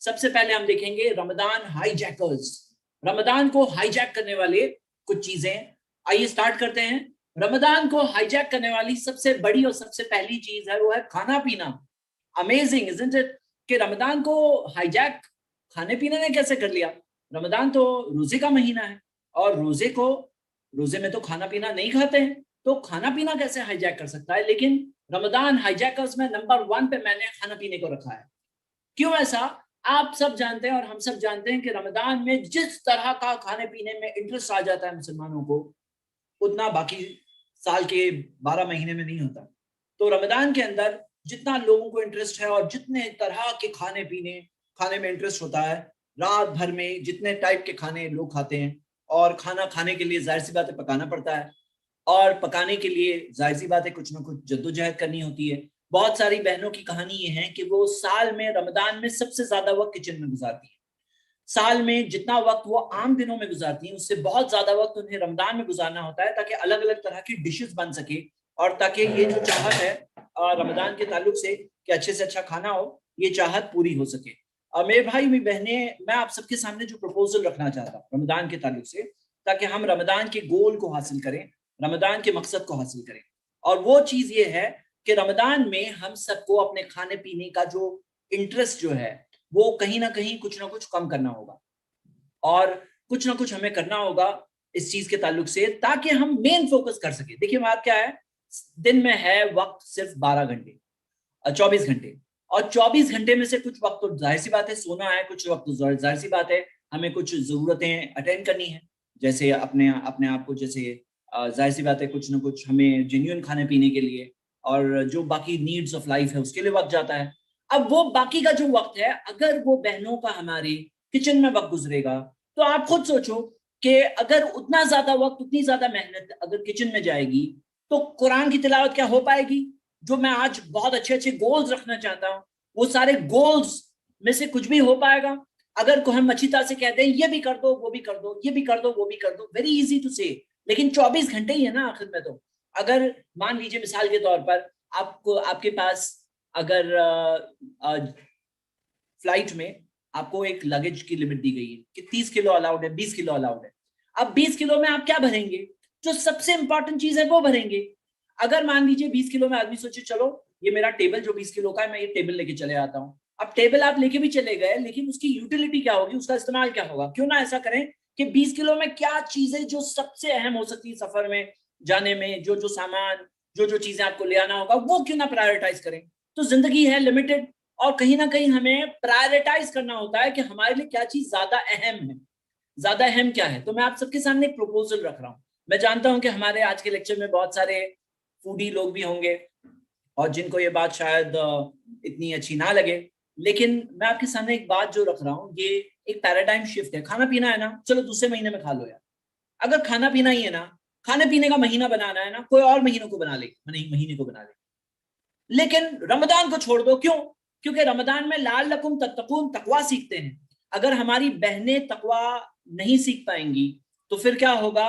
سب سے پہلے ہم دیکھیں گے رمضان ہائی جیکرز، رمضان کو ہائی جیک کرنے والے کچھ چیزیں. آئیے سٹارٹ کرتے ہیں. رمضان کو ہائی جیک کرنے والی سب سے بڑی اور سب سے پہلی چیز ہے وہ ہے کھانا پینا. امیزنگ isn't it کہ رمضان کو ہائی جیک کھانے پینے نے کیسے کر لیا. رمضان تو روزے کا مہینہ ہے اور روزے میں تو کھانا پینا نہیں کھاتے ہیں، تو کھانا پینا کیسے ہائی جیک کر سکتا ہے. لیکن رمضان ہائی جیکرز میں نمبر 1 پہ میں نے کھانا پینے کو رکھا ہے. کیوں ایسا؟ آپ سب جانتے ہیں اور ہم سب جانتے ہیں کہ رمضان میں جس طرح کا کھانے پینے میں انٹرسٹ آ جاتا ہے مسلمانوں کو، اتنا باقی سال کے 12 مہینے میں نہیں ہوتا. تو رمضان کے اندر جتنا لوگوں کو انٹرسٹ ہے اور جتنے طرح کے کھانے میں انٹرسٹ ہوتا ہے، رات بھر میں جتنے ٹائپ کے کھانے لوگ کھاتے ہیں، اور کھانا کھانے کے لیے ظاہر سی بات ہے پکانا پڑتا ہے، اور پکانے کے لیے ظاہر سی بات ہے کچھ نہ کچھ جدوجہد کرنی ہوتی ہے. بہت ساری بہنوں کی کہانی یہ ہے کہ وہ سال میں رمضان میں سب سے زیادہ وقت کچن میں گزارتی ہیں. سال میں جتنا وقت وہ عام دنوں میں گزارتی ہیں اس سے بہت زیادہ وقت انہیں رمضان میں گزارنا ہوتا ہے تاکہ الگ الگ طرح کی ڈشز بن سکے، اور تاکہ یہ جو چاہت ہے رمضان کے تعلق سے کہ اچھے سے اچھا کھانا ہو، یہ چاہت پوری ہو سکے. میرے بھائی میری بہنیں، میں آپ سب کے سامنے جو پروپوزل رکھنا چاہتا ہوں رمضان کے تعلق سے، تاکہ ہم رمضان کے گول کو حاصل کریں، رمضان کے مقصد کو حاصل کریں. اور وہ چیز یہ ہے کہ رمضان میں ہم سب کو اپنے کھانے پینے کا جو انٹرسٹ جو ہے وہ کہیں نہ کہیں کچھ نہ کچھ کم کرنا ہوگا، اور کچھ نہ کچھ ہمیں کرنا ہوگا اس چیز کے تعلق سے تاکہ ہم مین فوکس کر سکیں. دیکھیے بات کیا ہے، دن میں ہے وقت صرف 12 گھنٹے، 24 گھنٹے، اور 24 گھنٹے میں سے کچھ وقت تو ظاہر سی بات ہے سونا ہے، کچھ وقت ظاہر سی بات ہے ہمیں کچھ ضرورتیں اٹینڈ کرنی ہیں، جیسے اپنے آپ کو، جیسے ظاہر سی بات ہے کچھ نہ کچھ ہمیں جینیون کھانے پینے کے لیے، اور جو باقی نیڈز آف لائف ہے اس کے لیے وقت جاتا ہے. اب وہ باقی کا جو وقت ہے، اگر وہ بہنوں کا ہمارے کچن میں وقت گزرے گا تو آپ خود سوچو کہ اگر اتنا زیادہ وقت، اتنی زیادہ محنت اگر کچن میں جائے گی تو قرآن کی تلاوت کیا ہو پائے گی؟ جو میں آج بہت اچھے گولز رکھنا چاہتا ہوں وہ سارے گولز میں سے کچھ بھی ہو پائے گا؟ اگر کو ہم اچھی طرح سے کہتے ہیں یہ بھی کر دو، وہ بھی کر دو، یہ بھی کر دو، وہ بھی کر دو، ویری ایزی ٹو سے، لیکن 24 گھنٹے ہی ہے نا آخر میں. تو اگر مان لیجیے مثال کے طور پر آپ کے پاس اگر فلائٹ میں آپ کو ایک لگیج کی لمٹ دی گئی ہے کہ 30 کلو الاؤڈ ہے، 20 کلو الاؤڈ ہے. اب 20 کلو میں آپ کیا بھریں گے؟ جو سب سے امپورٹنٹ چیز ہے وہ بھریں گے. اگر مان لیجیے 20 کلو میں آدمی سوچے چلو یہ میرا ٹیبل جو 20 کلو کا ہے میں یہ ٹیبل لے کے چلے آتا ہوں. اب ٹیبل آپ لے کے بھی چلے گئے لیکن اس کی یوٹیلیٹی کیا ہوگی، اس کا استعمال کیا ہوگا؟ کیوں نہ ایسا کریں کہ 20 کلو میں کیا چیزیں جو سب سے اہم ہو سکتی ہے سفر میں جانے میں، جو سامان، جو چیزیں آپ کو لے آنا ہوگا وہ کیوں نہ پرائیورٹائز کریں. تو زندگی ہے لمیٹڈ، اور کہیں نہ کہیں ہمیں پرائیورٹائز کرنا ہوتا ہے کہ ہمارے لیے کیا چیز زیادہ اہم ہے. زیادہ اہم کیا ہے؟ تو میں آپ سب کے سامنے ایک پروپوزل رکھ رہا ہوں. میں جانتا ہوں کہ ہمارے آج کے لیکچر میں بہت سارے فوڈی لوگ بھی ہوں گے اور جن کو یہ بات شاید اتنی اچھی نہ لگے، لیکن میں آپ کے سامنے ایک بات جو رکھ رہا ہوں یہ ایک پیراڈائم شفٹ ہے. کھانا پینا ہے نا، چلو دوسرے مہینے میں کھا لو یار. اگر کھانا پینا ہی ہے نا، کھانے پینے کا مہینہ بنانا ہے نا، کوئی اور مہینوں کو بنا لے، مہینے کو بنا لے، لیکن رمضان کو چھوڑ دو. کیوں؟ کیونکہ رمضان میں لعلکم تتقون، تقوی سیکھتے ہیں. اگر ہماری بہنیں تقوی نہیں سیکھ پائیں گی تو پھر کیا ہوگا؟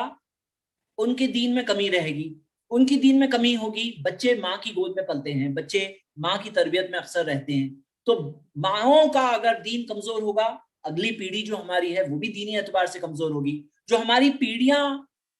ان کے دین میں کمی رہے گی، ان کی دین میں کمی ہوگی. بچے ماں کی گود میں پلتے ہیں، بچے ماں کی تربیت میں اکثر رہتے ہیں، تو ماؤں کا اگر دین کمزور ہوگا، اگلی پیڑھی جو ہماری ہے وہ بھی دینی اعتبار سے کمزور ہوگی. جو ہماری پیڑھیاں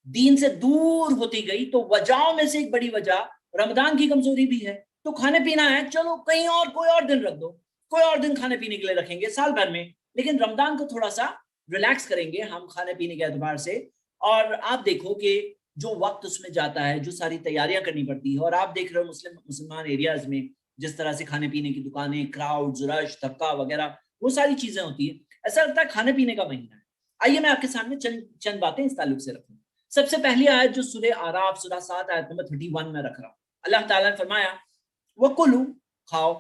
دین سے دور ہوتی گئی تو وجہوں میں سے ایک بڑی وجہ رمضان کی کمزوری بھی ہے. تو کھانے پینا ہے، چلو کہیں اور کوئی اور دن رکھ دو، کوئی اور دن کھانے پینے کے لیے رکھیں گے سال بھر میں، لیکن رمضان کو تھوڑا سا ریلیکس کریں گے ہم کھانے پینے کے اعتبار سے. اور آپ دیکھو کہ جو وقت اس میں جاتا ہے، جو ساری تیاریاں کرنی پڑتی ہے، اور آپ دیکھ رہے ہو مسلمان ایریاز میں جس طرح سے کھانے پینے کی دکانیں، کراؤڈز، رش، دھکا وغیرہ، وہ ساری چیزیں ہوتی ہیں، ایسا لگتا ہے کھانے پینے کا مہینہ ہے. آئیے میں آپ کے سامنے چند باتیں اس تعلق سے رکھوں. سب سے پہلی آیت جو سورہ اعراف سورہ 7 آیت نمبر 31 میں رکھ رہا ہوں. اللہ تعالیٰ نے فرمایا وَكُلُوا، کھاؤ،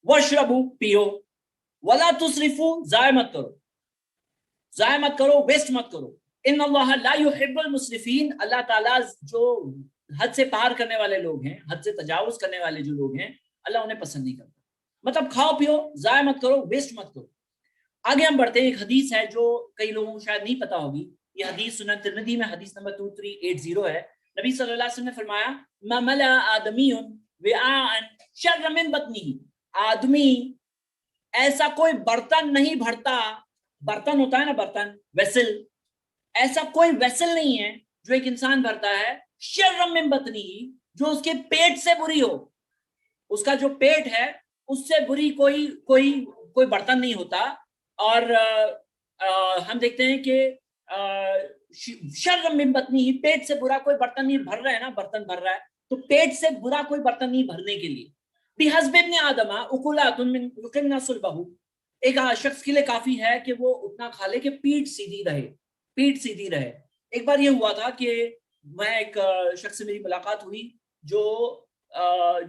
وَاشْرَبُوا، پیو، وَلَا تُسْرِفُوا، ضائع مت کرو، ویسٹ مت کرو. ان اللہ لا يحب المسرفین، اللہ تعالیٰ جو حد سے پار کرنے والے لوگ ہیں، حد سے تجاوز کرنے والے جو لوگ ہیں، اللہ انہیں پسند نہیں کرتا. مطلب کھاؤ پیو، ضائع مت کرو، ویسٹ مت کرو. آگے ہم بڑھتے ہیں. ایک حدیث ہے جو کئی لوگوں کو شاید نہیں پتا ہوگی. یہ حدیث سنن ترمذی میں حدیث نمبر 2380 ہے. نبی صلی اللہ علیہ وسلم نے فرمایا ما ملأ آدمی وعاء شر من بطنه، آدمی ایسا کوئی برتن نہیں بھرتا, برتن ہوتا ہے نا برتن, ویسل, ایسا کوئی ویسل نہیں ہے جو ایک انسان بھرتا ہے شرم من بطنی, جو اس کے پیٹ سے بری ہو, اس کا جو پیٹ ہے اس سے بری کوئی برتن نہیں ہوتا. اور ہم دیکھتے ہیں کہ شرم من بطنی ہی, پیٹ سے برا کوئی برتن نہیں بھر رہا ہے نا, برتن بھر رہا ہے تو پیٹ سے برا کوئی برتن نہیں بھرنے کے لیے. بحسب ابن آدم اکلات من یقمن صلبہ, ایک شخص کے لیے کافی ہے کہ وہ اتنا کھا لے کہ پیٹ سیدھی رہے, پیٹ سیدھی رہے. ایک بار یہ ہوا تھا کہ میں ایک شخص سے میری ملاقات ہوئی جو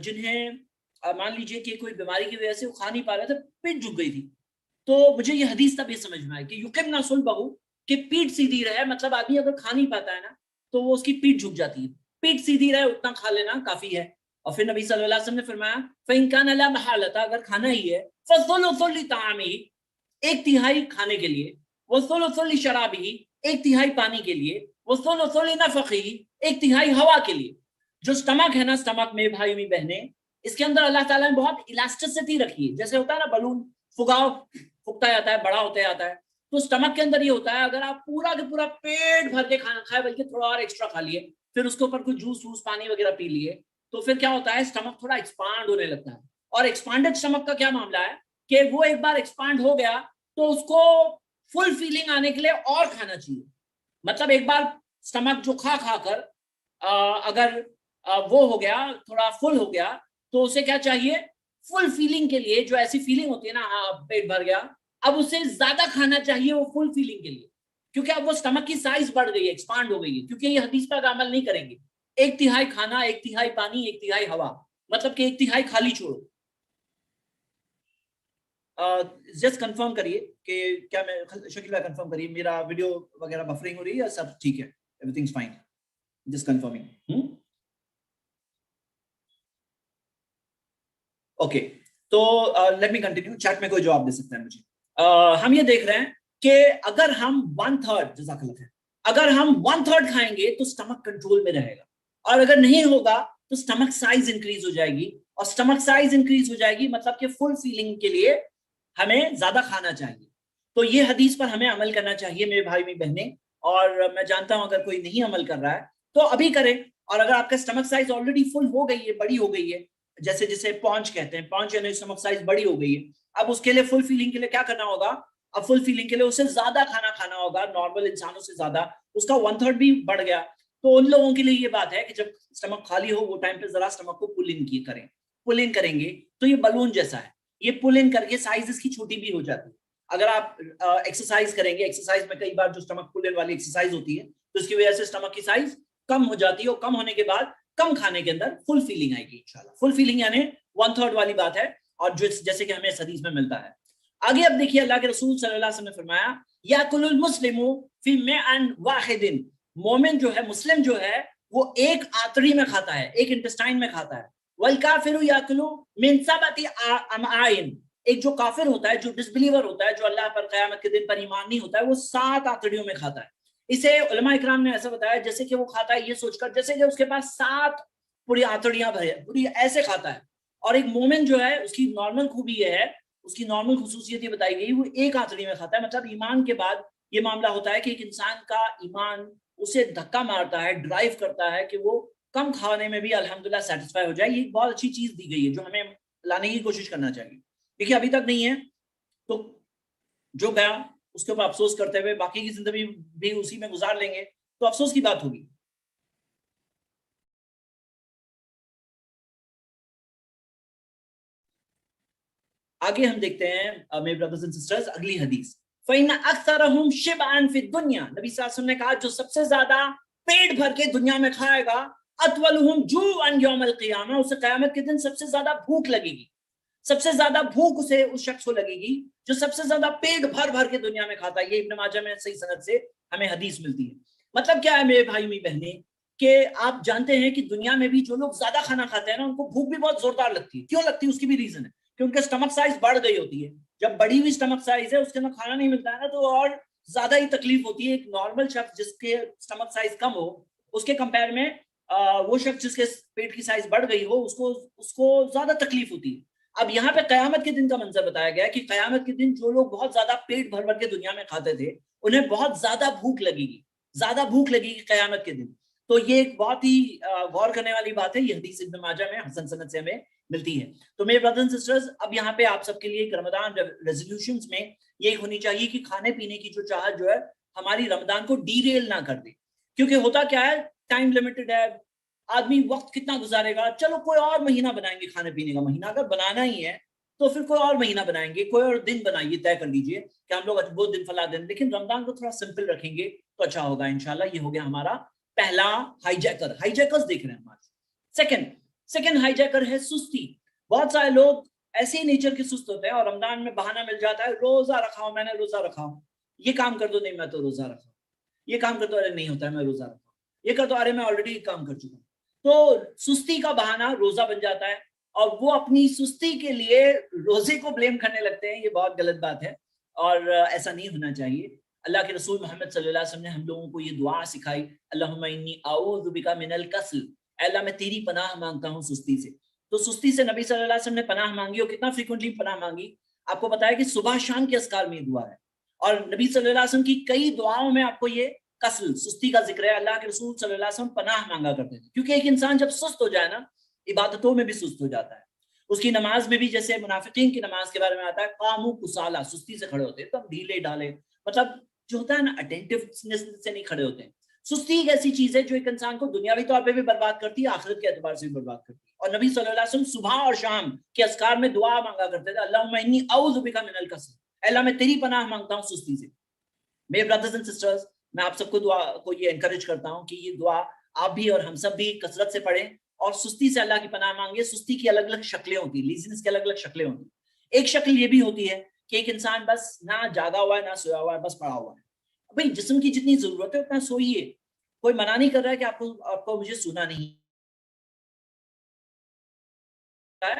جنہیں مان لیجئے کہ کوئی بیماری کی وجہ سے وہ کھا نہیں پا رہے تھے, پیٹ جھک گئی تھی. تو مجھے یہ حدیث تب یہ سمجھ میں آئی کہ یقمن صلبہ, کہ پیٹ سیدھی رہے, مطلب آدمی اگر کھا نہیں پاتا ہے نا تو وہ اس کی پیٹ جھک جاتی ہے, پیٹ سیدھی رہے اتنا کھا لینا کافی ہے. اور پھر نبی صلی اللہ علیہ وسلم نے فرمایا فَإِن كَانَ لَا مَحَالَةَ, اگر کھانا ہی ہے فَالثُلُثُ لِطَعَامِهِ, ایک تہائی کھانے کے لیے, وَالثُلُثُ لِشَرَابِهِ, ایک تہائی پانی کے لیے, وَالثُلُثُ لِنَفَخِهِ, ایک تہائی ہوا کے لیے. جو سٹمک ہے نا, سٹمک میں بھائی میں بہنیں, اس کے اندر اللہ تعالیٰ نے بہت الاسٹسٹی رکھی ہے. جیسے ہوتا ہے نا بلون, پھگاؤ پھکتا جاتا ہے, بڑا ہوتا جاتا ہے, تو سٹمک کے اندر یہ ہوتا ہے اگر آپ پورا کے پورا پیٹ بھر کے کھانا کھائے بلکہ تھوڑا اور ایکسٹرا کھا لیے, پھر اس کے اوپر کوئی جوس ووس پانی وغیرہ پی لیے, تو پھر کیا ہوتا ہے سٹمک تھوڑا ایکسپانڈ ہونے لگتا ہے. اور ایکسپانڈڈ سٹمک کا کیا معاملہ ہے کہ وہ ایک بار ایکسپانڈ ہو گیا تو اس کو فل فیلنگ آنے کے لیے اور کھانا چاہیے. مطلب ایک بار سٹمک جو کھا کر اگر وہ ہو گیا, تھوڑا فل ہو گیا, تو اسے کیا چاہیے, فل فیلنگ کے لیے, جو ایسی فیلنگ ہوتی ہے نا ہاں پیٹ بھر گیا, اب اسے زیادہ کھانا چاہیے وہ فل فیلنگ کے لیے, کیونکہ اب وہ سٹمک کی سائز بڑھ گئی ہے, ایکسپانڈ ہو گئی ہے. کیونکہ یہ حدیث پر عمل نہیں کریں گے, ایک تہائی کھانا, ایک تہائی پانی, ایک تہائی ہوا, مطلب کہ ایک تہائی خالی چھوڑو. جسٹ کنفرم کریے کہ کیا میں شکیل بھائی کنفرم کریے میرا ویڈیو وغیرہ بفرنگ ہو رہی ہے یا سب ٹھیک ہے, everything is fine, just confirming. Okay, تو لیٹ می کنٹینیو, چیٹ میں کوئی جواب دے سکتا ہے مجھے. ہم یہ دیکھ رہے ہیں کہ اگر ہم 1/3, جزاک اللہ خیر, اگر ہم 1/3 کھائیں گے تو سٹمک کنٹرول میں رہے گا, اور اگر نہیں ہوگا تو سٹمک سائز انکریز ہو جائے گی, اور سٹمک سائز انکریز ہو جائے گی مطلب کہ فل فیلنگ کے لیے ہمیں زیادہ کھانا چاہیے. تو یہ حدیث پر ہمیں عمل کرنا چاہیے میرے بھائی میں بہنیں, اور میں جانتا ہوں اگر کوئی نہیں عمل کر رہا ہے تو ابھی کریں. اور اگر آپ کا سٹمک سائز آلریڈی فل ہو گئی ہے, بڑی ہو گئی ہے, جیسے جسے پونچ کہتے ہیں, پونچ یعنی سٹمک سائز بڑی ہو گئی ہے, اب اس کے لیے فل فیلنگ کے لیے کیا کرنا ہوگا, اب فل فیلنگ کے لیے اسے زیادہ کھانا کھانا ہوگا, نارمل انسانوں سے زیادہ, اس کا 1/3 بھی بڑھ گیا. تو ان لوگوں کے لیے یہ بات ہے کہ جب سٹمک خالی ہو وہ ٹائم پہ ذرا سٹمک کو پل ان کی کریں, پل ان کریں گے تو یہ بلون جیسا ہے, یہ پل ان کر کے سائز اس کی چھوٹی بھی ہو جاتی ہے. اگر آپ ایکسرسائز کریں گے, ایکسرسائز میں کئی بار جو سٹمک پل ان والی ایکسرسائز ہوتی ہے تو اس کی وجہ سے سٹمک کی سائز کم ہو جاتی ہے, اور کم ہونے کے بعد کم کھانے کے اندر فل فیلنگ آئے گی انشاءاللہ. فل فیلنگ یعنی 1/3 والی بات ہے, اور جو جیسے کہ ہمیں اس حدیث میں ملتا ہے. آگے اب دیکھیے اللہ کے رسول صلی اللہ علیہ وسلم نے فرمایا یاکل المسلم فی معن واحد, مومن جو ہے, مسلم جو ہے, وہ ایک آتڑی میں کھاتا ہے, ایک انٹسٹائن میں کھاتا ہے. والکافر یاکل من سبعۃ امعاء, ایک جو کافر ہوتا ہے, جو ڈس بلیور ہوتا ہے, جو اللہ پر قیامت کے دن پر ایمان نہیں ہوتا ہے, وہ 7 آتڑیوں میں کھاتا ہے. اسے علماء اکرام نے ایسا بتایا جیسے کہ وہ کھاتا ہے یہ سوچ کر جیسے کہ اس کے پاس 7 پوری آتڑیاں بھرے, پوری ایسے کھاتا ہے. اور ایک مومن جو ہے اس کی نارمل خوبی یہ ہے, اس کی نارمل خصوصیت یہ بتائی گئی, وہ ایک آتڑی میں کھاتا ہے. مطلب ایمان کے بعد یہ معاملہ ہوتا ہے کہ ایک انسان کا ایمان اسے دھکا مارتا ہے, ڈرائیو کرتا ہے کہ وہ کم کھانے میں بھی الحمدللہ سیٹسفائی ہو جائے. یہ ایک بہت اچھی چیز دی گئی ہے جو ہمیں لانے کی کوشش کرنا چاہیے. دیکھیے ابھی تک نہیں ہے تو جو گیا اس کے اوپر افسوس کرتے ہوئے باقی کی زندگی بھی اسی میں گزار لیں گے تو افسوس کی بات ہوگی. آگے ہم دیکھتے ہیں میرے بردرز اینڈ سسٹرز اگلی حدیث. فَإِنَّ أَكْثَرَهُمْ شِبْعًا فِي الدُّنْيَا, نبی صلی اللہ علیہ وسلم نے کہا جو سب سے زیادہ پیٹ بھر کے دنیا میں کھائے گا, أَطْوَلُهُمْ جُوعًا يَوْمَ الْقِيَامَةِ, اسے قیامت کے دن سب سے زیادہ بھوک لگے گی. سب سے زیادہ بھوک اسے اس شخص کو لگے گی جو سب سے زیادہ پیٹ بھر بھر کے دنیا میں کھاتا ہے. یہ ابن ماجہ میں صحیح سند سے ہمیں حدیث ملتی ہے. مطلب کیا ہے میرے بھائی میری بہنیں, کہ آپ جانتے ہیں کہ دنیا میں بھی جو لوگ زیادہ کھانا کھاتے ہیں نا ان کو بھوک بھی بہت زوردار لگتی ہے. کیوں لگتی ہے, اس کی بھی ریزن ہے کہ ان کے سٹمک سائز بڑھ گئی ہوتی ہے. جب بڑی ہوئی سٹمک سائز ہے اس کے اندر کھانا نہیں ملتا ہے نا تو اور زیادہ ہی تکلیف ہوتی ہے. ایک نارمل شخص جس کے سٹمک سائز کم ہو اس کے کمپیئر میں وہ شخص جس کے پیٹ کی سائز بڑھ گئی ہو اس کو زیادہ تکلیف ہوتی ہے. اب یہاں پہ قیامت کے دن کا منظر بتایا گیا کہ قیامت کے دن جو لوگ بہت زیادہ پیٹ بھر بھر کے دنیا میں کھاتے تھے انہیں بہت زیادہ بھوک لگے گی، زیادہ بھوک لگے گی قیامت کے دن. تو یہ ایک بہت ہی غور کرنے والی بات ہے. یہ حدیث ابن ماجہ میں حسن سند سے ہمیں ملتی ہے. تو میرے برادرز اینڈ سسٹرز، اب یہاں پہ آپ سب کے لیے رمضان ریزولوشنز میں یہ ہونی چاہیے کہ کھانے پینے کی جو چاہت جو ہے ہماری رمضان کو ڈیریل نہ کر دے. کیونکہ ہوتا کیا ہے، ٹائم لمیٹڈ ہے، آدمی وقت کتنا گزارے گا، چلو کوئی اور مہینہ بنائیں گے کھانے پینے کا. مہینہ اگر بنانا ہی ہے تو پھر کوئی اور مہینہ بنائیں گے، کوئی اور دن بنائیے، طے کر لیجئے کہ ہم لوگ وہ دن فلاں دن، لیکن رمضان کو تھوڑا سمپل رکھیں گے تو اچھا ہوگا انشاءاللہ. یہ ہو گیا ہمارا پہلا ہائی جیکر. ہائی جیکرز دیکھ رہے ہیں ہمارے. سیکنڈ ہائی جیکر ہے سستی. بہت سارے لوگ ایسے ہی نیچر کے سست ہوتے ہیں اور رمضان میں بہانہ مل جاتا ہے، روزہ رکھا ہوں، میں نے روزہ رکھا ہوں، یہ کام کر دو، نہیں میں تو روزہ رکھا ہوں، یہ کام کر دو، ارے نہیں ہوتا ہے میں روزہ رکھا ہوں، یہ کر دو، ارے میں آلریڈی کام کر چکا ہوں. تو سستی کا بہانہ روزہ بن جاتا ہے اور وہ اپنی سستی کے لیے روزے کو بلیم کرنے لگتے ہیں. یہ بہت غلط بات ہے اور ایسا نہیں ہونا چاہیے. اللہ کے رسول محمد صلی اللہ علیہ وسلم نے ہم لوگوں کو یہ دعا سکھائی، اللہم انی اعوذ بک من الکسل، اے اللہ میں تیری پناہ مانگتا ہوں سستی سے. تو سستی سے نبی صلی اللہ علیہ وسلم نے پناہ مانگی، اور کتنا فریکوینٹلی پناہ مانگی. آپ کو بتایا کہ صبح شام کے اذکار میں یہ دعا ہے، اور نبی صلی اللہ علیہ وسلم کی کئی دعاؤں میں آپ کو یہ کسل، سستی کا ذکر ہے. اللہ کے رسول صلی اللہ علیہ وسلم پناہ مانگا کرتے تھے، کیونکہ ایک انسان جب سست ہو جائے نا عبادتوں میں بھی سست ہو جاتا ہے. اس کی نماز میں بھی، جیسے منافقین کی نماز کے بارے میں آتا ہے، قاموا کسالا، سستی سے کھڑے ہوتے ہیں، تب ڈھیلے ڈالے، مطلب جو ہوتا ہے نا اٹینٹیونیس سے نہیں کھڑے ہوتے ہیں. سستی ایک ایسی چیز ہے جو ایک انسان کو دنیاوی طور پہ بھی برباد کرتی ہے، آخرت کے اعتبار سے بھی برباد کرتی ہے. اور نبی صلی اللہ علیہ وسلم صبح اور شام کے اذکار میں دعا مانگا کرتے تھے، اللہم انی اعوذ بک من الکسل، اے اللہ میں تیری پناہ مانگتا ہوں سستی سے. میرے برادرز اینڈ سسٹرز، میں آپ سب کو دعا کو یہ انکریج کرتا ہوں کہ یہ دعا آپ بھی اور ہم سب بھی کثرت سے پڑھیں اور سستی سے اللہ کی پناہ مانگے. سستی کی الگ الگ شکلیں ہوتی ہیں، لیزنس کی الگ الگ شکلیں ہوتی ہیں. ایک شکل یہ بھی ہوتی ہے کہ ایک انسان بس نہ جاگا ہوا ہے نہ سویا ہوا ہے، بس پڑا ہوا ہے. بھئی جسم کی جتنی ضرورت ہے اتنا سوئیے، کوئی منع نہیں کر رہا ہے کہ آپ کو مجھے سونا نہیں ہے،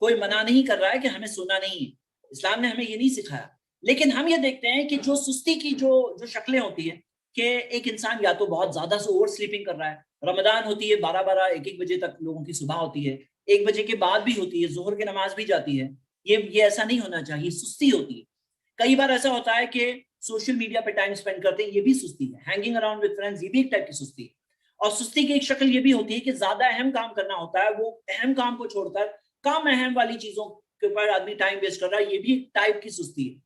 کوئی منع نہیں کر رہا ہے کہ ہمیں سونا نہیں ہے، اسلام نے ہمیں یہ نہیں سکھایا. لیکن ہم یہ دیکھتے ہیں کہ جو سستی کی جو شکلیں ہوتی ہیں کہ ایک انسان یا تو بہت زیادہ سے اوور سلیپنگ کر رہا ہے. رمضان ہوتی ہے 12-1 بجے تک لوگوں کی صبح ہوتی ہے، 1 بجے کے بعد بھی ہوتی ہے، ظہر کی نماز بھی جاتی ہے. یہ ایسا نہیں ہونا چاہیے، سستی ہوتی ہے. کئی بار ایسا ہوتا ہے کہ سوشل میڈیا پہ ٹائم اسپینڈ کرتے ہیں، یہ بھی سستی ہے. ہینگنگ اراؤنڈ ود فرینڈز، یہ بھی ایک ٹائپ کی سستی ہے. اور سستی کی ایک شکل یہ بھی ہوتی ہے کہ زیادہ اہم کام کرنا ہوتا ہے، وہ اہم کام کو چھوڑ کر کم اہم والی چیزوں کے اوپر آدمی ٹائم ویسٹ کر رہا ہے، یہ بھی ایک ٹائپ کی سستی ہے.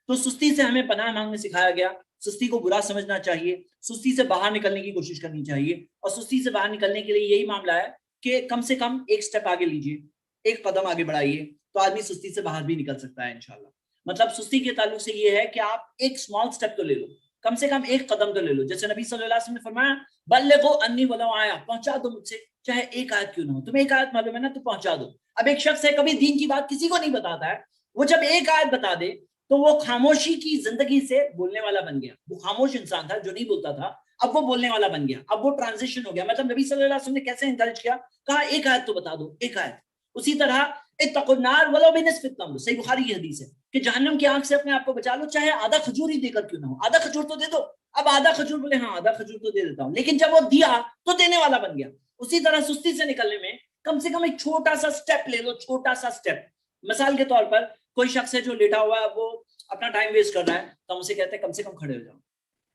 تو سستی سے ہمیں پناہ مانگنے سکھایا گیا. سستی کو برا سمجھنا چاہیے، سستی سے باہر نکلنے کی کوشش کرنی چاہیے. اور سستی سے باہر نکلنے کے لیے یہی معاملہ ہے کہ کم سے کم ایک سٹیپ آگے لیجیے، ایک قدم آگے بڑھائیے، تو آدمی سستی سے باہر بھی نکل سکتا ہے انشاءاللہ. مطلب سستی کے تعلق سے یہ ہے کہ آپ ایک اسمال سٹیپ تو لے لو، کم سے کم ایک قدم تو لے لو. جیسے نبی صلی اللہ علیہ وسلم نے فرمایا بلغوا انی ولو آیا، پہنچا دو مجھ سے چاہے ایک آیت کیوں نہ ہو. تمہیں ایک آیت معلوم ہے نا تو پہنچا دو. اب ایک شخص ہے کبھی دین کی بات کسی کو نہیں بتاتا ہے، وہ جب ایک آیت بتا دے تو وہ خاموشی کی زندگی سے بولنے والا بن گیا. وہ خاموش انسان تھا جو نہیں بولتا تھا، اب وہ بولنے والا بن گیا، اب وہ ٹرانزیشن ہو گیا. مطلب نبی صلی اللہ علیہ وسلم نے کیسے انکریج کیا، کہا ایک آیت تو بتا دو، ایک آیت. اسی طرح اتقوا النار ولو بنصف التمر، صحیح بخاری کی حدیث ہے کہ جہنم کی آگ سے اپنے آپ کو بچا لو چاہے آدھا کھجور ہی دے کر کیوں نہ ہو. آدھا کھجور تو دے دو. اب آدھا کھجور بولے ہاں آدھا کھجور تو دے دیتا ہوں، لیکن جب وہ دیا تو دینے والا بن گیا. اسی طرح سستی سے نکلنے میں کم سے کم ایک چھوٹا سا سٹیپ لے لو، چھوٹا سا سٹیپ. مثال کے طور پر کوئی شخص ہے جو لیٹا ہوا ہے، وہ اپنا ٹائم ویسٹ کر رہا ہے، تو ہم اسے کہتے ہیں کم سے کم کھڑے ہو جاؤ،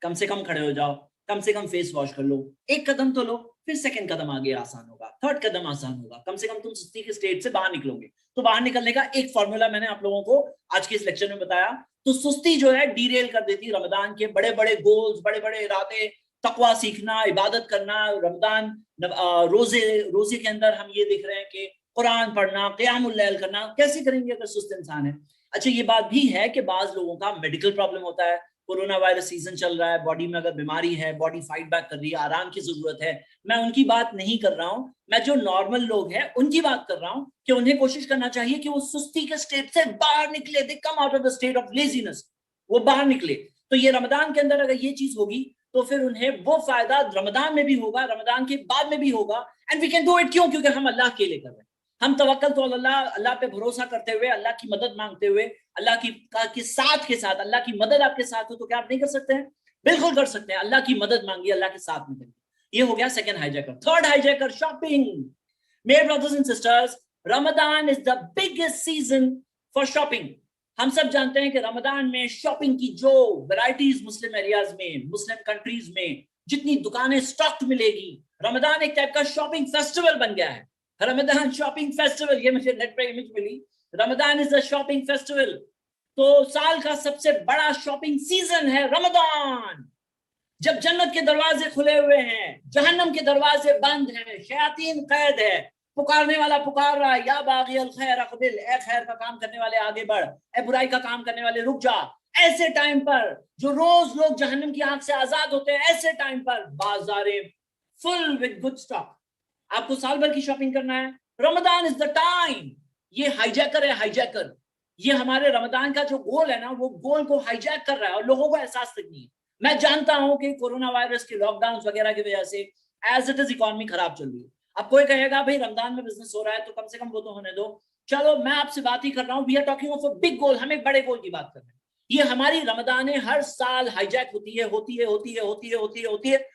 کم سے کم کھڑے ہو جاؤ، کم سے کم فیس واش کر لو، ایک قدم تو لو. پھر سیکنڈ قدم آگے آسان ہوگا، تھرڈ قدم آسان ہوگا، کم سے کم تم سستی کے اسٹیٹ سے باہر نکلو گے. تو باہر نکلنے کا ایک فارمولا میں نے آپ لوگوں کو آج کے اس لیکچر میں بتایا. تو سستی جو ہے ڈیریل کر دیتی رمضان کے بڑے بڑے گولز، بڑے بڑے ارادے، تقوی سیکھنا، عبادت کرنا. رمضان روزے کے اندر ہم یہ دیکھ رہے ہیں کہ قرآن پڑھنا، قیام اللیل کرنا کیسے کریں گے اگر سست انسان ہے. اچھا یہ بات بھی ہے کہ بعض لوگوں کا میڈیکل پرابلم ہوتا ہے، کورونا وائرس سیزن چل رہا ہے، باڈی میں اگر بیماری ہے، باڈی فائٹ بیک کر رہی ہے، آرام کی ضرورت ہے. میں ان کی بات نہیں کر رہا ہوں، میں جو نارمل لوگ ہیں ان کی بات کر رہا ہوں کہ انہیں کوشش کرنا چاہیے کہ وہ سستی کے سٹیٹ سے باہر نکلے. They come out of the state of licence, وہ باہر نکلے. تو یہ رمضان کے اندر اگر یہ چیز ہوگی تو پھر انہیں وہ فائدہ رمضان میں بھی ہوگا، رمضان کے بعد میں بھی ہوگا. And we can do it. کیوں؟ کیونکہ ہم اللہ کے لیے کر رہے ہیں. ہم توکل تو اللہ پہ بھروسہ کرتے ہوئے، اللہ کی مدد مانگتے ہوئے، اللہ کی ساتھ کے ساتھ، اللہ کی مدد آپ کے ساتھ ہو تو کیا آپ نہیں کر سکتے ہیں؟ بالکل کر سکتے ہیں. اللہ کی مدد مانگیے، اللہ کے ساتھ میں کریے. یہ ہو گیا سیکنڈ ہائی جیکر. تھرڈ ہائی جیکر شاپنگ. میرے brothers and sisters, Ramzan is the biggest season for shopping. ہم سب جانتے ہیں کہ رمضان میں شاپنگ کی جو ورائٹیز مسلم ایریاز میں، مسلم کنٹریز میں جتنی دکانیں سٹاک ملے گی، رمضان ایک ٹائپ کا شاپنگ فیسٹیول بن گیا ہے. رمضان شاپنگ فیسٹیول، یہ مجھے نیٹ پہ امیج ملی، رمضان از اے شاپنگ فیسٹیول. تو سال کا سب سے بڑا شاپنگ سیزن ہے رمضان، جب جنت کے دروازے کھلے ہوئے ہیں، جہنم کے دروازے بند ہیں، شیاطین قید ہے، پکارنے والا پکار رہا ہے، یا باغی الخیر اقبل، اے خیر کا کام کرنے والے آگے بڑھ، اے برائی کا کام کرنے والے رک جا. ایسے ٹائم پر جو روز لوگ جہنم کی آنکھ سے آزاد ہوتے ہیں، ایسے ٹائم پر بازاریں فل وتھ گڈ اسٹاک. آپ کو سال بھر کی شاپنگ کرنا ہے، رمضان از دا ٹائم. یہ ہائی جیکر ہے، ہائی جیکر. یہ ہمارے رمضان کا جو گول ہے نا، وہ گول کو ہائی جیک کر رہا ہے اور لوگوں کو احساس تک نہیں ہے. میں جانتا ہوں کہ کورونا وائرس کے لاک ڈاؤن وغیرہ کی وجہ سے ایز اٹ از اکانومی خراب چل رہی ہے. اب کوئی کہے گا بھائی رمضان میں بزنس ہو رہا ہے تو کم سے کم وہ تو ہونے دو. چلو میں آپ سے بات ہی کر رہا ہوں، we are talking of a big goal. ہم ایک بڑے گول کی بات کر رہے ہیں. یہ ہماری رمضان ہر سال ہائی جیک ہوتی ہے.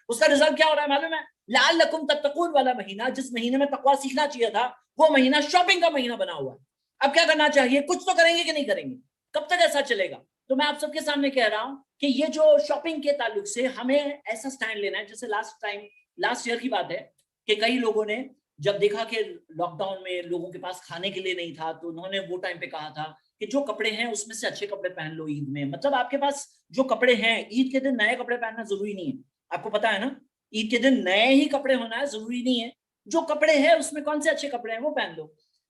اس کا رزلٹ کیا ہو رہا ہے معلوم ہے؟ لعلکم تتقون والا مہینہ، جس مہینے میں تقویٰ سیکھنا چاہیے تھا، وہ مہینہ شاپنگ کا مہینہ بنا ہوا ہے. اب کیا کرنا چاہیے؟ کچھ تو کریں گے کہ نہیں کریں گے؟ کب تک ایسا چلے گا؟ تو میں آپ سب کے سامنے کہہ رہا ہوں کہ یہ جو شاپنگ کے تعلق سے ہمیں ایسا سٹینڈ لینا ہے، جیسے لاسٹ ایئر کی بات ہے کہ کئی لوگوں نے جب دیکھا کہ لاک ڈاؤن میں لوگوں کے پاس کھانے کے لیے نہیں تھا، تو انہوں نے وہ ٹائم پہ کہا تھا کہ جو کپڑے ہیں اس میں سے اچھے کپڑے پہن لو عید میں. مطلب آپ کے پاس جو کپڑے ہیں، عید کے دن نئے کپڑے پہننا ضروری نہیں ہے. آپ کو پتا ہے نا، عید کے دن نئے ہی کپڑے ہونا ہے ضروری نہیں ہے. جو کپڑے ہیں اس میں کون سے اچھے کپڑے ہیں وہ پہن لو.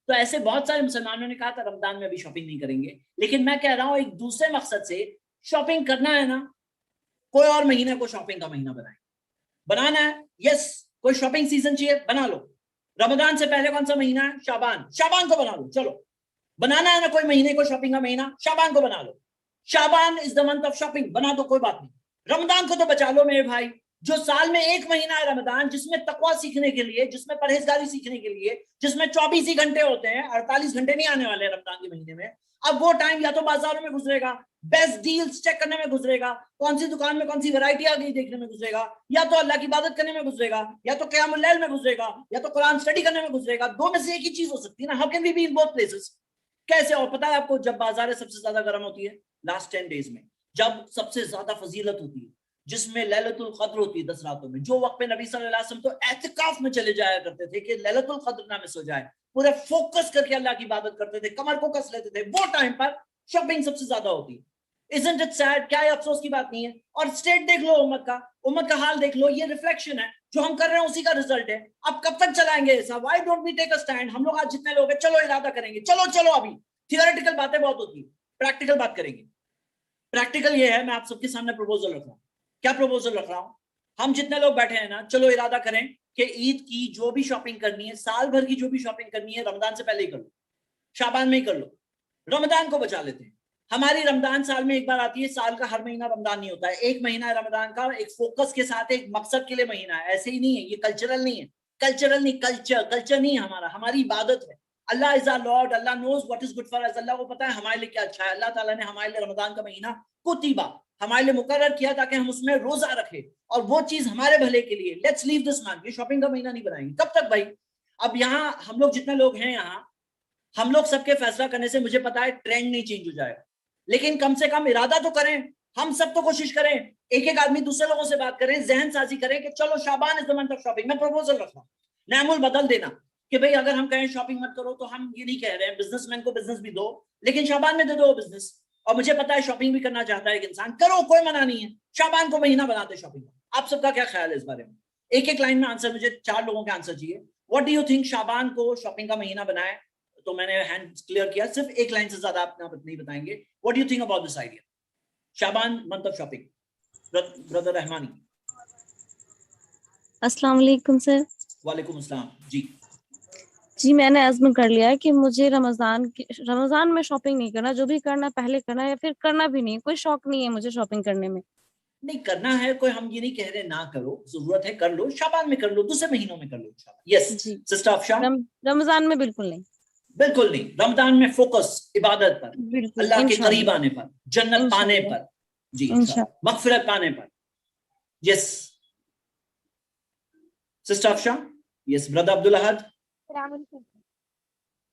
تو ایسے بہت سارے مسلمانوں نے کہا تھا رمضان میں ابھی شاپنگ نہیں کریں گے. لیکن میں کہہ رہا ہوں ایک دوسرے مقصد سے شاپنگ کرنا ہے نا، کوئی اور مہینے کو شاپنگ کا مہینہ بنانا ہے. یس، کوئی شاپنگ سیزن چاہیے، بنا لو. رمضان سے پہلے کون سا مہینہ ہے؟ شعبان کو بنا لو. چلو بنانا ہے نا کوئی مہینے کو شاپنگ کا مہینہ، شعبان کو بنا لو. شعبان از دا منتھ آف شاپنگ، بنا دو، کوئی بات نہیں. رمضان کو تو بچا لو میرے بھائی. جو سال میں ایک مہینہ ہے رمضان، جس میں تقویٰ سیکھنے کے لیے، جس میں پرہیزگاری سیکھنے کے لیے، جس میں 24 ہی گھنٹے ہوتے ہیں، 48 گھنٹے نہیں آنے والے رمضان کے مہینے میں. اب وہ ٹائم یا تو بازاروں میں گزرے گا، بیسٹ ڈیلز چیک کرنے میں گزرے گا، کون سی دکان میں کون سی ورائٹی آ گئی دیکھنے میں گزرے گا، یا تو اللہ کی عبادت کرنے میں گزرے گا، یا تو قیام اللیل میں گزرے گا، یا تو قرآن اسٹڈی کرنے میں گزرے گا. دو میں سے ایک ہی چیز ہو سکتی ہے نا. How can we be in both places? کیسے؟ اور پتا ہے آپ کو جب بازاریں سب سے زیادہ گرم ہوتی ہے لاسٹ 10 ڈیز میں، جب سب سے زیادہ فضیلت ہوتی ہے، جس میں لیلۃ القدر ہوتی ہے 10 راتوں میں، جو وقت پہ نبی صلی اللہ علیہ وسلم تو اعتکاف میں چلے جایا کرتے تھے کہ لیلۃ القدر نہ مس ہو جائے، پورے فوکس کر کے اللہ کی عبادت کرتے تھے، کمر کو کس لیتے تھے. وہ ٹائم پر شاپنگ سب سے زیادہ ہوتی ہے. Isn't it sad؟ کیا یہ افسوس کی بات نہیں ہے؟ اور اسٹیٹ دیکھ لو، امت کا حال دیکھ لو. یہ ریفلیکشن ہے، جو ہم کر رہے ہیں اسی کا رزلٹ ہے. اب کب تک چلائیں گے ایسا؟ Why don't we take a stand? ہم لوگ آج جتنے لوگ ہیں، چلو ارادہ کریں گے. چلو ابھی تھیوریٹیکل باتیں بہت ہوتی ہیں، پریکٹیکل بات کریں گے. پریکٹیکل یہ ہے، میں آپ سب کے سامنے پروپوزل رکھ رہا ہوں. کیا پروپوزل رکھ رہا ہوں؟ ہم جتنے لوگ بیٹھے ہیں نا، چلو ارادہ کریں کہ عید کی جو بھی شاپنگ کرنی ہے، سال بھر کی جو بھی شاپنگ کرنی ہے، رمضان سے پہلے ہی کر لو، شعبان میں ہی کر لو. رمضان کو بچا لیتے ہیں. ہماری رمضان سال میں ایک بار آتی ہے، سال کا ہر مہینہ رمضان نہیں ہوتا ہے. ایک مہینہ ہے رمضان کا، ایک فوکس کے ساتھ ایک مقصد کے لیے مہینہ ہے. ایسے ہی نہیں ہے، یہ کلچرل نہیں ہے. کلچر نہیں ہے ہماری عبادت ہے. Allah is our lord, Allah knows what is good for us. Allah کو پتا ہے ہمارے لیے کیا اچھا ہے. اللہ تعالیٰ نے ہمارے لیے رمضان کا مہینہ کتبہ ہمارے لیے مقرر کیا تاکہ ہم اس میں روزہ رکھیں، اور وہ چیز ہمارے بھلے کے لیے. Let's leave this month. یہ شاپنگ کا مہینہ نہیں بنائیں گے. کب تک بھائی؟ اب یہاں ہم لوگ جتنے لوگ ہیں یہاں، ہم لوگ سب کے فیصلہ کرنے سے مجھے پتا ہے ٹرینڈ نہیں چینج ہو جائے گا، لیکن کم سے کم ارادہ تو کریں. ہم سب تو کوشش کریں، ایک آدمی دوسرے لوگوں سے بات کریں، ذہن سازی کریں کہ چلو شعبان از دی منتھ آف شاپنگ. میں پروپوزل رکھ رہا ہوں، نعم البدل دینا کہ بھئی اگر ہم کہیں شاپنگ مت کرو، تو ہم یہ نہیں کہہ رہے ہیں بزنس مین کو بزنس بھی دو، لیکن شعبان میں دے دو بزنس. اور مجھے پتا ہے شاپنگ بھی کرنا چاہتا ہے ایک انسان، کرو، کوئی منع نہیں ہے. شعبان کو مہینہ بناتے شاپنگ کا. آپ سب کا کیا خیال ہے اس بارے میں؟ ایک لائن میں آنسر، مجھے 4 لوگوں کے آنسر چاہیے. What do you think? Shaban کو شاپنگ کا مہینہ بنائے تو میں نے ہینڈ کلیئر کیا، صرف ایک لائن سے زیادہ آپ نہیں بتائیں گے. What do you think about this idea? Shaban month of shopping. Brother Rahmani. السلام علیکم سر. وعلیکم السلام. جی میں نے عزم کر لیا ہے کہ مجھے رمضان میں شاپنگ نہیں کرنا. جو بھی کرنا پہلے کرنا، یا پھر کرنا بھی نہیں. کوئی شوق نہیں ہے مجھے شاپنگ کرنے میں. نہیں کرنا ہے کوئی، ہم یہ نہیں کہہ رہے نہ کرو، ضرورت ہے کر لو. شعبان میں کر لو، دوسرے مہینوں میں کر لو. یس جی سسٹر افشا. رمضان میں بالکل نہیں. بالکل نہیں. رمضان میں فوکس عبادت پر، بالکل، اللہ کے قریب آنے پر، جنت پانے پر. جی مغفرت پانے پر. یس سسٹر افشا. یس برادر عبد الاحد.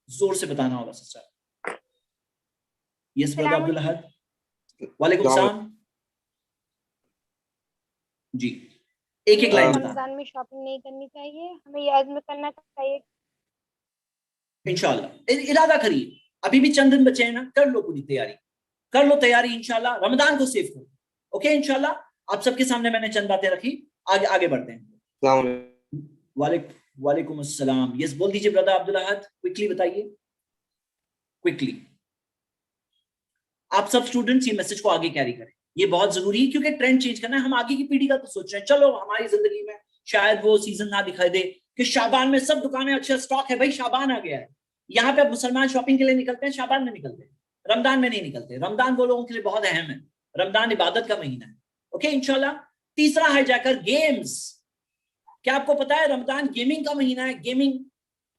زور سے بتانا ہوگا سسٹر. یس برادر عبد الاحد. وعلیکم السلام. جی ایک ایک لائن بتا. رمضان میں شاپنگ نہیں کرنی چاہیے, ہمیں یہ عزم کرنا چاہیے انشاءاللہ. ارادہ کریے, ابھی بھی چند دن بچے ہیں نا, کر لو پوری تیاری, کر لو تیاری انشاءاللہ, رمضان کو سیو کرو. اوکے انشاءاللہ. آپ سب کے سامنے میں نے چند باتیں رکھی, آگے بڑھتے ہیں. السلام علیکم. وعلیکم السلام. یس بول دیجیے برادر عبد الاحد, کوئکلی بتائیے, کوئکلی. آپ سب اسٹوڈنٹس یہ میسج کو آگے کیری کریں, یہ بہت ضروری ہے کیونکہ ٹرینڈ چینج کرنا ہے. ہم آگے کی پیڑھی کا تو سوچ رہے ہیں, چلو ہماری زندگی میں شاید وہ سیزن نہ دکھائی دے کہ شعبان میں سب دکانیں اچھا سٹاک ہے. بھائی شعبان آ گیا ہے, یہاں پہ اب مسلمان شاپنگ کے لیے نکلتے ہیں, شعبان میں نکلتے ہیں, رمضان میں نہیں نکلتے. رمضان وہ لوگوں کے لیے بہت اہم ہے, رمضان عبادت کا مہینہ ہے. اوکے انشاءاللہ. تیسرا ہے جا کر گیمز. کیا آپ کو پتا ہے رمضان گیمنگ کا مہینہ ہے؟ گیمنگ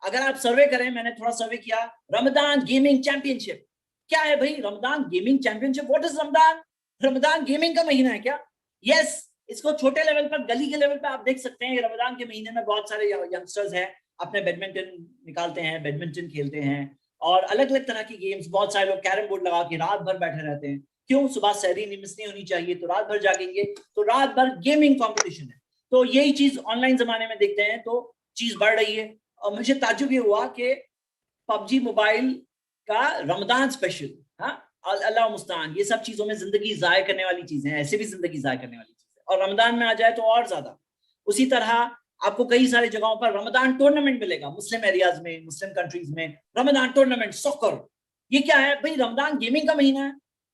اگر آپ سروے کریں, میں نے تھوڑا سروے کیا, رمضان گیمنگ چیمپئن شپ کیا ہے بھائی؟ Ramzan gaming championship, what is Ramzan? Ramzan gaming کا مہینہ ہے کیا؟ یس. اس کو چھوٹے لیول پر, گلی کے لیول پہ آپ دیکھ سکتے ہیں. رمضان کے مہینے میں بہت سارے ینگسٹرز ہیں, اپنے بیڈمنٹن نکالتے ہیں, بیڈمنٹن کھیلتے ہیں, اور الگ الگ طرح کی گیمز. بہت سارے لوگ کیرم بورڈ لگا کے رات بھر بیٹھے رہتے ہیں. کیوں؟ صبح سحری نہیں مس نہیں ہونی چاہیے, تو رات بھر جاگیں گے, تو رات بھر گیمنگ کمپٹیشن ہے. تو یہی چیز آن لائن زمانے میں دیکھتے ہیں تو چیز بڑھ رہی ہے. اور مجھے تعجب یہ ہوا کہ پب جی موبائل کا رمضان اسپیشل, ہاں اللہ مستعان, یہ سب چیزوں میں زندگی ضائع کرنے والی چیزیں ہیں, ایسے بھی زندگی ضائع کرنے والی چیزیں, اور رمضان میں آ جائے تو اور زیادہ. اسی طرح آپ کو کئی ساری جگہوں پر رمضان ٹورنامنٹ ملے گا, مسلم ایریاز میں, مسلم کنٹریز میں رمضان ٹورنامنٹ, سوکر. یہ کیا ہے بھائی؟ رمضان گیمنگ کا مہینہ ہے.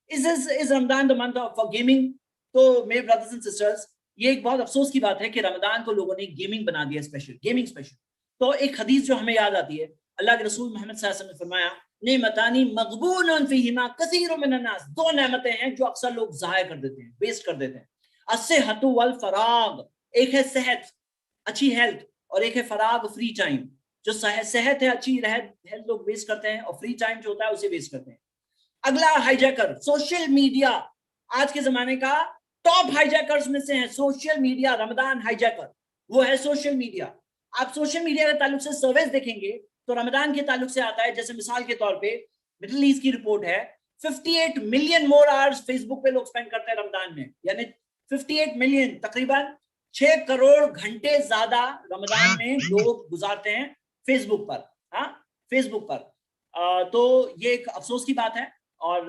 Is Ramzan the month for gaming؟ تو میرے brothers and sisters, یہ ایک بہت افسوس کی بات ہے کہ رمضان کو لوگوں نے گیمنگ بنا دیا, اسپیشل گیمنگ اسپیشل. تو ایک حدیث جو ہمیں یاد آتی ہے, اللہ کے رسول محمد صلی اللہ علیہ وسلم نے فرمایا, نعمتانی مغبون فیہما کثیر من الناس. دو نعمتیں ہیں جو اکثر لوگ ضائع کر دیتے ہیں, ویسٹ کر دیتے ہیں. الصحۃ والفراغ, ایک ہے صحت, اچھی ہیلتھ, اور ایک ہے فراغ, فری ٹائم. جو صحت ہے, اچھی ہیلتھ لوگ ویسٹ کرتے ہیں, اور فری ٹائم جو ہوتا ہے اسے ویسٹ کرتے ہیں. اگلا ہائی جیکر, سوشل میڈیا. آج کے زمانے کا ٹاپ ہائی جیکرز میں سے ہیں سوشل میڈیا. رمضان ہائی جیکر وہ ہے سوشل میڈیا. آپ سوشل میڈیا کے تعلق سے سرویز دیکھیں گے تو رمضان کے تعلق سے آتا ہے, جیسے مثال کے طور پہ مڈل ایسٹ کی رپورٹ ہے, 58 ملین مور آورز فیس بک پہ لوگ سپینڈ کرتے ہیں رمضان میں. یعنی 58 ملین, تقریباً 6 کروڑ گھنٹے زیادہ رمضان میں لوگ گزارتے ہیں فیس بک پر. ہاں فیس بک پر. تو یہ ایک افسوس کی بات ہے. اور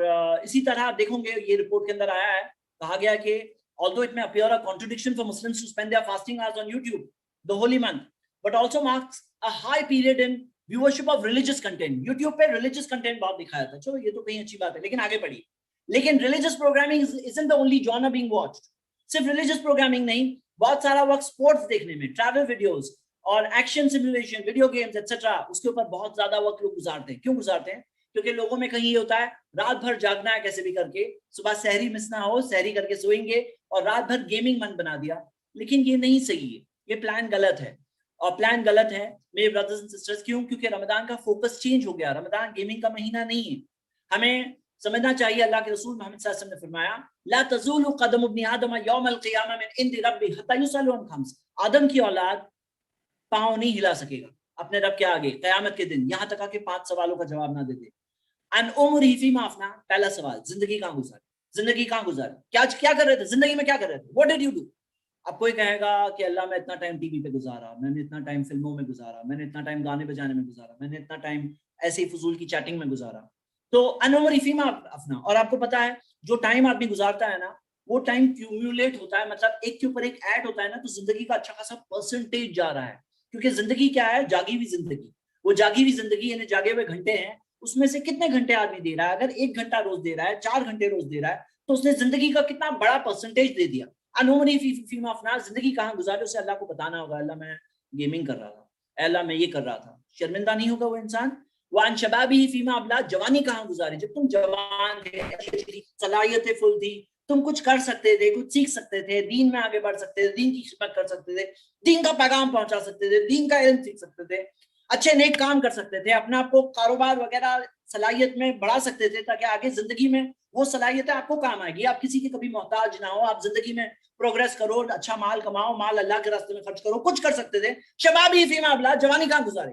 اسی طرح دیکھوں گے, یہ رپورٹ کے اندر آیا ہے, کہا گیا کہ although it may appear a contradiction for Muslims to spend their fasting hours on YouTube the holy month, but also marks a high period in viewership of religious content. YouTube پہ religious content بہت دکھایا تھا. چلو یہ تو کہیں اچھی بات ہے, لیکن آگے پڑھیے. لیکن religious programming isn't the only genre being watched. صرف religious programming نہیں, بہت سارا وقت sports دیکھنے میں, travel videos اور action simulation, video games etc. اس کے اوپر بہت زیادہ وقت لوگ گزارتے ہیں. کیوں گزارتے ہیں؟ کیونکہ لوگوں میں کہیں یہ ہوتا ہے رات بھر جاگنا ہے کیسے بھی کر کے, صبح سحری مس نہ ہو, سحری کر کے سوئیں گے, اور رات بھر گیمنگ من بنا دیا. لیکن یہ نہیں صحیح ہے, یہ پلان غلط ہے. اور پلان غلط ہے میرے برادرز اینڈ سسٹرز. کیوں؟ کیونکہ رمضان کا فوکس چینج ہو گیا. رمضان گیمنگ کا مہینہ نہیں ہے. ہمیں سمجھنا چاہیے, اللہ کے رسول محمد صلی اللہ علیہ وسلم نے فرمایا, لا تزول قدم ابن آدم یوم القیامہ من عند ربہ حتی یسأل عن خمس. آدم کی اولاد پاؤں نہیں ہلا سکے گا اپنے رب کے آگے قیامت کے دن, یہاں تک کہ 5 سوالوں کا جواب نہ دے دے. ان عمرہ فیما افنا, پہلا سوال, زندگی کہاں گزاری, زندگی کہاں گزاری, کیا کر رہے تھے زندگی میں, کیا کر رہے تھے, what did you do. اب کوئی کہے گا کہ اللہ میں اتنا ٹائم ٹی وی پہ گزارا, میں نے اتنا ٹائم فلموں میں گزارا, میں نے اتنا ٹائم گانے بجانے میں گزارا, میں نے اتنا ٹائم ایسے ہی فضول کی چیٹنگ میں گزارا. تو ان عمرہ فیما افنا. اور آپ کو پتا ہے جو ٹائم آدمی گزارتا ہے نا, وہ ٹائم کیومولیٹ ہوتا ہے, مطلب ایک کے اوپر ایک ایڈ ہوتا ہے نا, تو زندگی کا اچھا خاصا پرسنٹیج جا رہا ہے. کیونکہ زندگی کیا ہے؟ جاگی ہوئی زندگی. وہ جاگی ہوئی زندگی یعنی جاگے ہوئے گھنٹے ہیں, اس میں سے کتنے گھنٹے آدمی دے رہا ہے. اگر 1 گھنٹہ روز دے رہا ہے, 4 گھنٹے روز دے رہا ہے, تو اس نے زندگی کا کتنا بڑا پرسنٹیج دے دیا. انعمری فیما افنا, زندگی کہاں گزارے اسے اللہ کو بتانا ہوگا. اللہ میں گیمنگ کر رہا تھا, اللہ میں یہ کر رہا تھا. شرمندہ نہیں ہوگا وہ انسان. وان شبابی فیما ابلا, جوانی کہاں گزاری, جب تم جوان تھے, صلاحیتیں فل تھی, تم کچھ کر سکتے تھے, کچھ سیکھ سکتے تھے, دین میں آگے بڑھ سکتے تھے, دین کی خدمت کر سکتے تھے, دین کا پیغام پہنچا سکتے تھے, دین کا علم سیکھ سکتے تھے, اچھے نیک کام کر سکتے تھے, اپنے آپ کو کاروبار وغیرہ صلاحیت میں بڑھا سکتے تھے, تاکہ آگے زندگی میں وہ صلاحیتیں آپ کو کام آئے گی. آپ کسی کے کبھی محتاج نہ ہو, آپ زندگی میں پروگریس کرو, اچھا مال کماؤ, مال اللہ کے راستے میں خرچ کرو, کچھ کر سکتے تھے. شبابی فیما ابلا, جوانی کہاں گزارے.